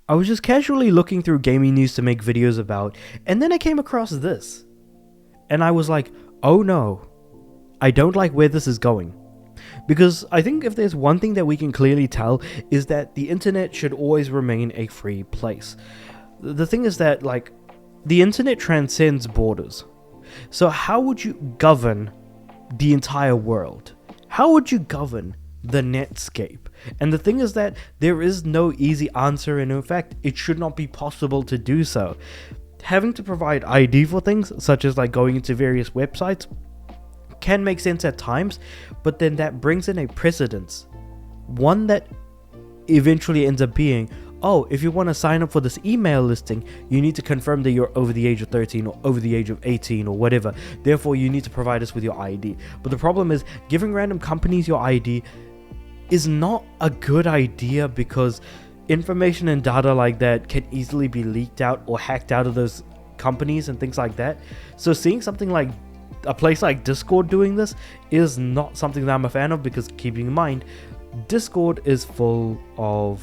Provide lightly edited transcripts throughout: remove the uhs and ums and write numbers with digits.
I was just casually looking through gaming news to make videos about, and then I came across this. And I was like, oh no, I don't like where this is going. Because I think if there's one thing that we can clearly tell is that the internet should always remain a free place. The thing is that, like, the internet transcends borders. So how would you govern the entire world? How would you govern the netscape? And the thing is that there is no easy answer, and in fact, it should not be possible to do so. Having to provide ID for things, such as like going into various websites, can make sense at times, but then that brings in a precedence. One that eventually ends up being, oh, if you want to sign up for this email listing, you need to confirm that you're over the age of 13 or over the age of 18 or whatever. Therefore, you need to provide us with your ID. But the problem is, giving random companies your ID is not a good idea, because information and data like that can easily be leaked out or hacked out of those companies and things like that. So seeing something like a place like Discord doing this is not something that I'm a fan of, because keeping in mind, Discord is full of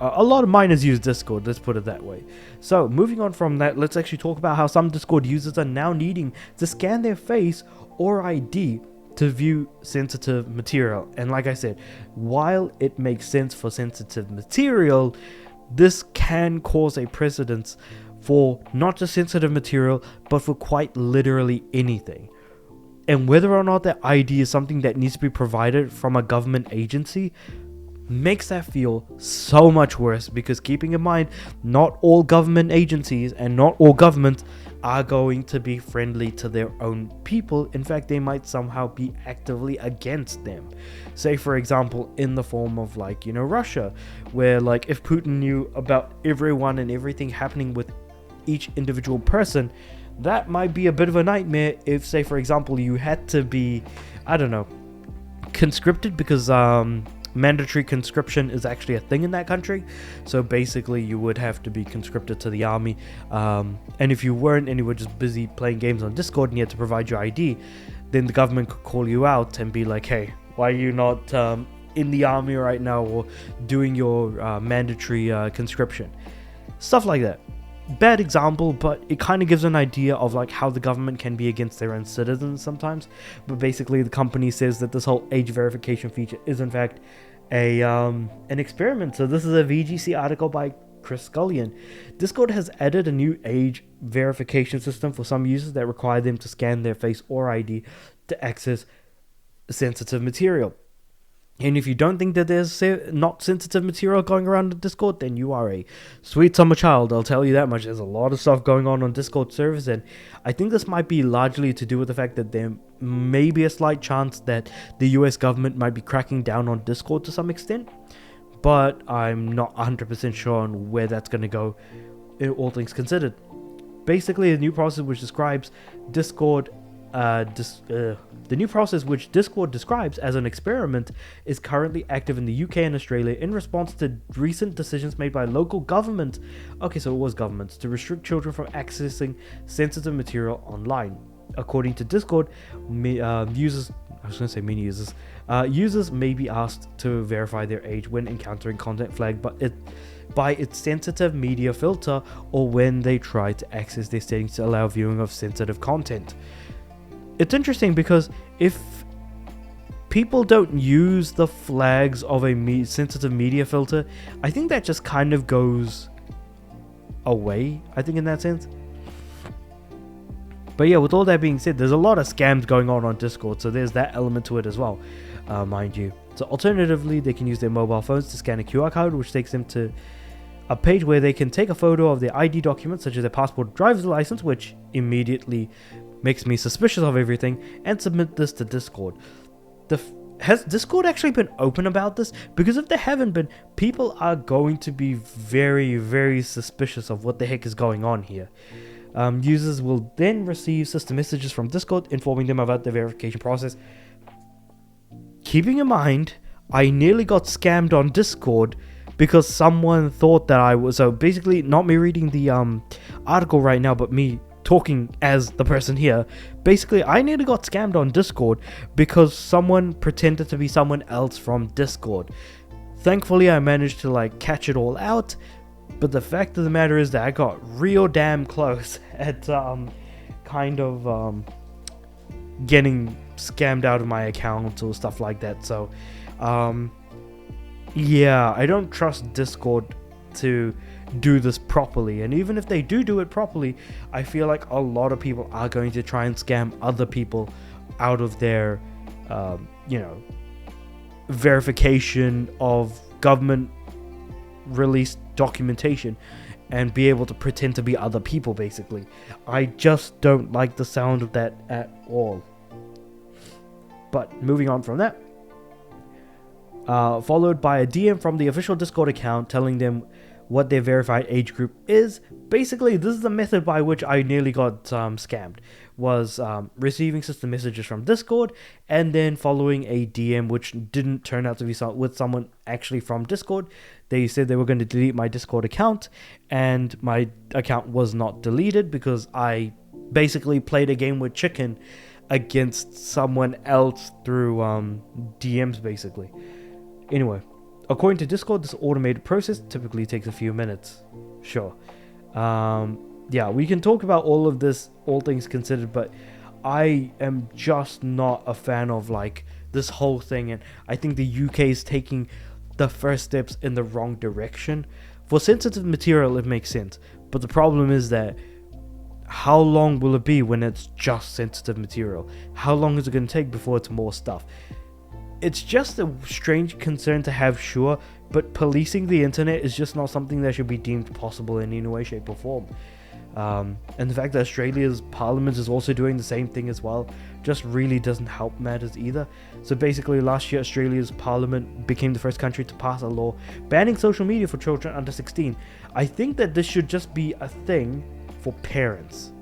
a lot of minors use Discord, let's put it that way. So moving on from that, let's actually talk about how some Discord users are now needing to scan their face or ID to view sensitive material. And like I said, while it makes sense for sensitive material, this can cause a precedence for not just sensitive material, but for quite literally anything. And whether or not that ID is something that needs to be provided from a government agency makes that feel so much worse, because keeping in mind, not all government agencies and not all governments are going to be friendly to their own people. In fact, they might somehow be actively against them. Say for example, in the form of like, Russia, where like if Putin knew about everyone and everything happening with each individual person, that might be a bit of a nightmare. If say for example you had to be, I don't know, conscripted, because mandatory conscription is actually a thing in that country. So basically you would have to be conscripted to the army, and if you weren't and you were just busy playing games on Discord and you had to provide your ID, then the government could call you out and be like, hey, why are you not in the army right now, or doing your mandatory conscription, stuff like that. Bad example, but it kind of gives an idea of like how the government can be against their own citizens sometimes. But basically the company says that this whole age verification feature is in fact an experiment. So this is a VGC article by Chris Scullion. Discord has added a new age verification system for some users that require them to scan their face or ID to access sensitive material. And if you don't think that there's not sensitive material going around in Discord, then you are a sweet summer child, I'll tell you that much. There's a lot of stuff going on Discord servers, and I think this might be largely to do with the fact that there may be a slight chance that the US government might be cracking down on Discord to some extent, but I'm not 100% sure on where that's going to go, all things considered. Basically, the new process which describes Discord the new process, which Discord describes as an experiment, is currently active in the UK and Australia in response to recent decisions made by local governments. Okay, so it was governments to restrict children from accessing sensitive material online. According to Discord, users may be asked to verify their age when encountering content flagged by its sensitive media filter, or when they try to access their settings to allow viewing of sensitive content. It's interesting because if people don't use the flags of a sensitive media filter, I think that just kind of goes away, I think, in that sense. But yeah, with all that being said, there's a lot of scams going on Discord, so there's that element to it as well, mind you. So alternatively, they can use their mobile phones to scan a QR code, which takes them to a page where they can take a photo of their ID documents, such as their passport or driver's license, which immediately makes me suspicious of everything, and submit this to Discord. Has Discord actually been open about this? Because if they haven't been, people are going to be very, very suspicious of what the heck is going on here. Users will then receive system messages from Discord informing them about the verification process. Keeping in mind, I nearly got scammed on Discord because someone thought that I was... So basically, not me reading the article right now, but me talking as the person here. Basically, I nearly got scammed on Discord because someone pretended to be someone else from Discord. Thankfully, I managed to catch it all out, But the fact of the matter is that I got real damn close at kind of getting scammed out of my account or stuff like that. So yeah, I don't trust Discord to do this properly, and even if they do it properly, I feel like a lot of people are going to try and scam other people out of their verification of government released documentation and be able to pretend to be other people. Basically, I just don't like the sound of that at all. But moving on from that, followed by a DM from the official Discord account telling them what their verified age group is. Basically, this is the method by which I nearly got scammed, was receiving system messages from Discord and then following a DM which didn't turn out to be with someone actually from Discord. They said they were going to delete my Discord account, and my account was not deleted because I basically played a game with chicken against someone else through DMs basically. Anyway, according to Discord, this automated process typically takes a few minutes. Sure. Yeah, we can talk about all of this, all things considered, but I am just not a fan of like this whole thing, and I think the UK is taking the first steps in the wrong direction. For sensitive material, it makes sense, but the problem is that how long will it be when it's just sensitive material? How long is it going to take before it's more stuff? It's just a strange concern to have, sure, but policing the internet is just not something that should be deemed possible in any way, shape or form. And the fact that Australia's parliament is also doing the same thing as well just really doesn't help matters either. So basically last year Australia's parliament became the first country to pass a law banning social media for children under 16. I think that this should just be a thing for parents.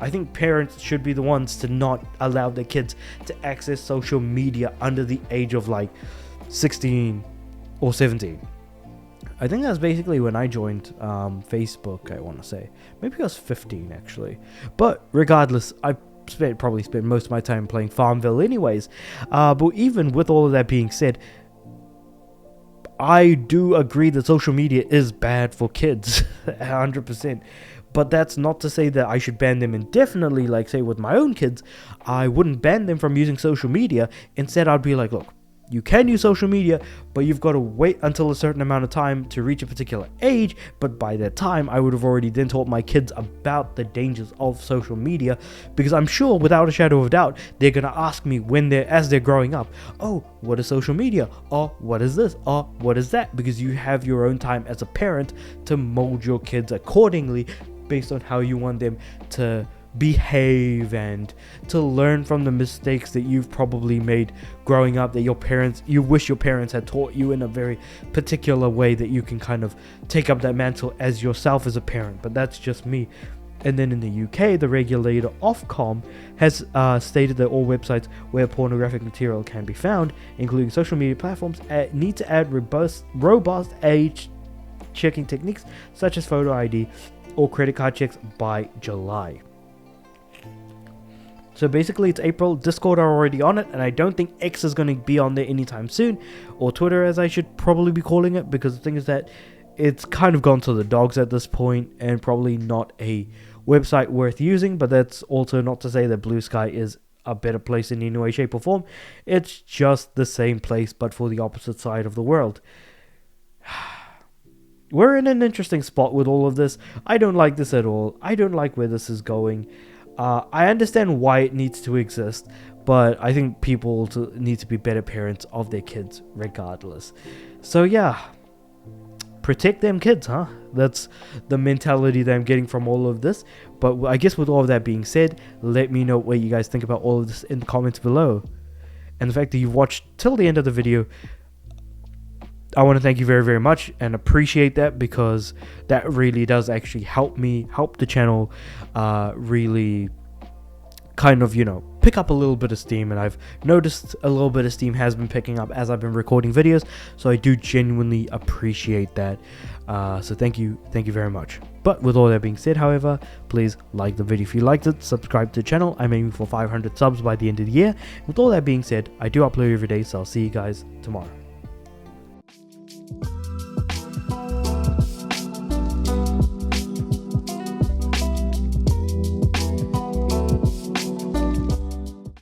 I think parents should be the ones to not allow their kids to access social media under the age of like 16 or 17. I think that's basically when I joined Facebook, I want to say. Maybe I was 15 actually. But regardless, I probably spent most of my time playing Farmville anyways. But even with all of that being said, I do agree that social media is bad for kids, 100%. But that's not to say that I should ban them indefinitely, like say with my own kids. I wouldn't ban them from using social media. Instead, I'd be like, look, you can use social media, but you've got to wait until a certain amount of time to reach a particular age. But by that time, I would have already then taught my kids about the dangers of social media, because I'm sure without a shadow of a doubt, they're going to ask me as they're growing up, oh, what is social media? Or what is this? Or what is that? Because you have your own time as a parent to mold your kids accordingly based on how you want them to behave and to learn from the mistakes that you've probably made growing up, that you wish your parents had taught you in a very particular way, that you can kind of take up that mantle as yourself as a parent. But that's just me. And then in the UK, the regulator Ofcom has stated that all websites where pornographic material can be found, including social media platforms, need to add robust age checking techniques such as photo ID or credit card checks by July. So basically it's April, Discord are already on it, and I don't think X is going to be on there anytime soon, or Twitter as I should probably be calling it, because the thing is that it's kind of gone to the dogs at this point and probably not a website worth using. But that's also not to say that Blue Sky is a better place in any way, shape or form. It's just the same place but for the opposite side of the world. We're in an interesting spot with all of this. I don't like this at all. I don't like where this is going. I understand why it needs to exist, but I think people need to be better parents of their kids regardless. So yeah, protect them kids, huh? That's the mentality that I'm getting from all of this. But I guess with all of that being said, let me know what you guys think about all of this in the comments below. And the fact that you've watched till the end of the video, I want to thank you very, very much and appreciate that, because that really does actually help the channel really kind of, pick up a little bit of steam. And I've noticed a little bit of steam has been picking up as I've been recording videos, so I do genuinely appreciate that. So thank you very much. But with all that being said, however, please like the video if you liked it, subscribe to the channel. I'm aiming for 500 subs by the end of the year. With all that being said, I do upload every day, so I'll see you guys tomorrow.